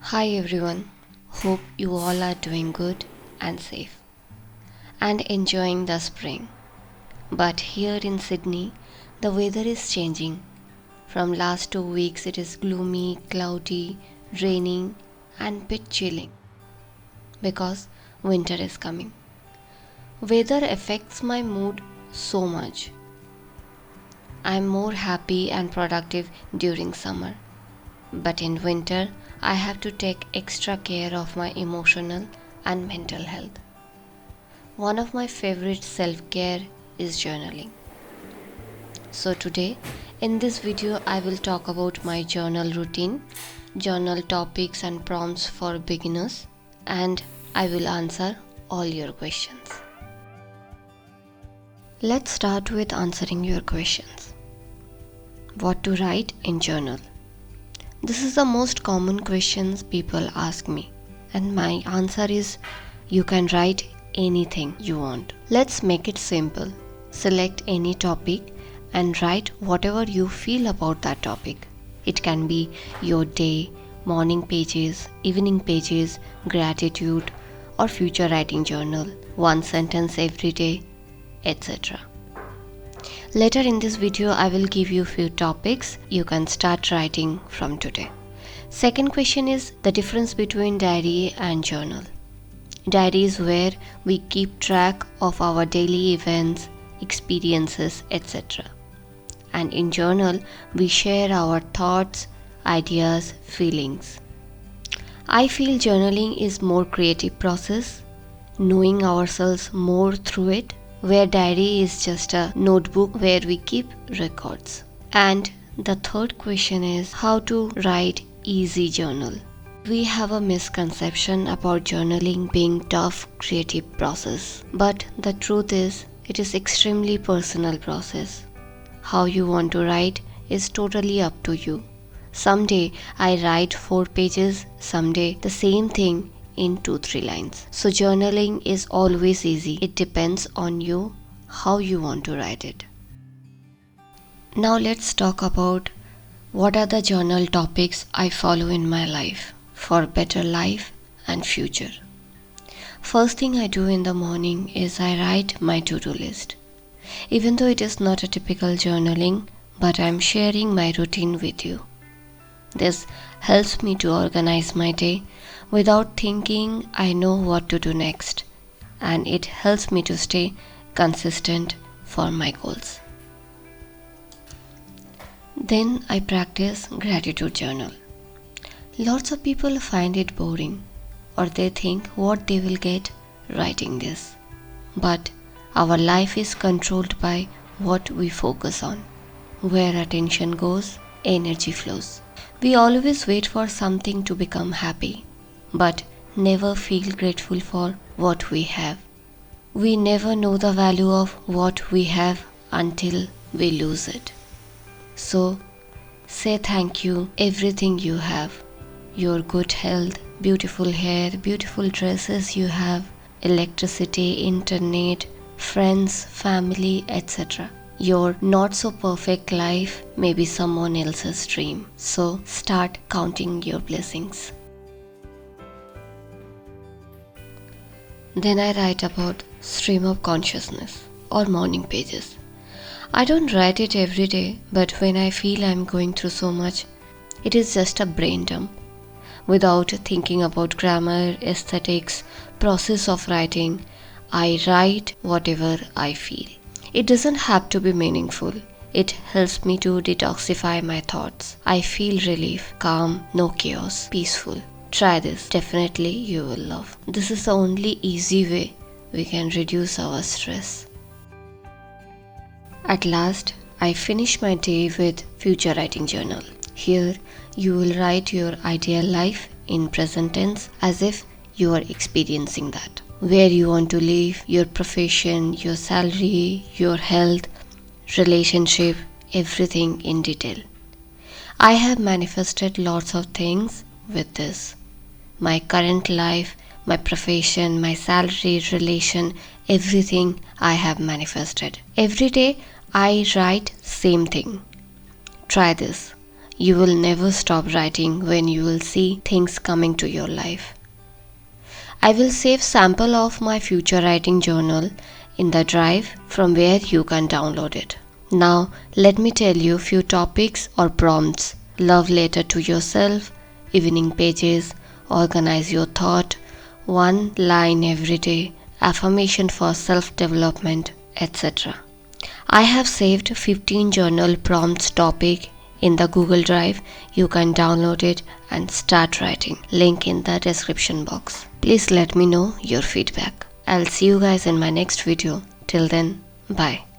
Hi everyone, hope you all are doing good and safe and enjoying the spring. But here in Sydney, the weather is changing. From last 2 weeks it is gloomy, cloudy, raining and bit chilling because winter is coming. Weather affects my mood so much. I am more happy and productive during summer. But in winter, I have to take extra care of my emotional and mental health. One of my favorite self-care is journaling. So today, in this video, I will talk about my journal routine, journal topics and prompts for beginners, and I will answer all your questions. Let's start with answering your questions. What to write in journal? This is the most common questions people ask me, and my answer is you can write anything you want. Let's make it simple. Select any topic and write whatever you feel about that topic. It can be your day, morning pages, evening pages, gratitude, or future writing journal, one sentence every day, etc. Later in this video, I will give you few topics you can start writing from today. Second question is the difference between diary and journal. Diary is where we keep track of our daily events, experiences, etc. And in journal, we share our thoughts, ideas, feelings. I feel journaling is more creative process, knowing ourselves more through it, where diary is just a notebook where we keep records. And the third question is how to write easy journal. We have a misconception about journaling being tough creative process, but the truth is it is extremely personal process. How you want to write is totally up to you. Someday I write 4 pages, someday the same thing in 2-3 lines. So journaling is always easy. It depends on you how you want to write it. Now let's talk about what are the journal topics I follow in my life for better life and future. First thing I do in the morning is I write my to-do list. Even though it is not a typical journaling, but I am sharing my routine with you. This helps me to organize my day. Without thinking, I know what to do next, and it helps me to stay consistent for my goals. Then I practice gratitude journal. Lots of people find it boring, or they think what they will get writing this. But our life is controlled by what we focus on. Where attention goes, energy flows. We always wait for something to become happy, but never feel grateful for what we have. We never know the value of what we have until we lose it. So, say thank you everything you have. Your good health, beautiful hair, beautiful dresses you have, electricity, internet, friends, family, etc. Your not so perfect life may be someone else's dream. So, start counting your blessings. Then I write about stream of consciousness or morning pages. I don't write it every day, but when I feel I'm going through so much, it is just a brain dump. Without thinking about grammar, aesthetics, process of writing, I write whatever I feel. It doesn't have to be meaningful. It helps me to detoxify my thoughts. I feel relief, calm, no chaos, peaceful. Try this. Definitely you will love. This is the only easy way we can reduce our stress. At last, I finish my day with future writing journal. Here, you will write your ideal life in present tense as if you are experiencing that. Where you want to live, your profession, your salary, your health, relationship, everything in detail. I have manifested lots of things with this. My current life, my profession, my salary, relation, everything I have manifested. Every day I write same thing. Try this. you will never stop writing when you will see things coming to your life. I will save sample of my future writing journal in the drive from where you can download it. Now let me tell you few topics or prompts. Love letter to yourself, evening pages, organize your thought, one line every day, affirmation for self-development, etc. I have saved 15 journal prompts topic in the Google Drive. You can download it and start writing. Link in the description box. Please let me know your feedback. I'll see you guys in my next video. Till then, bye.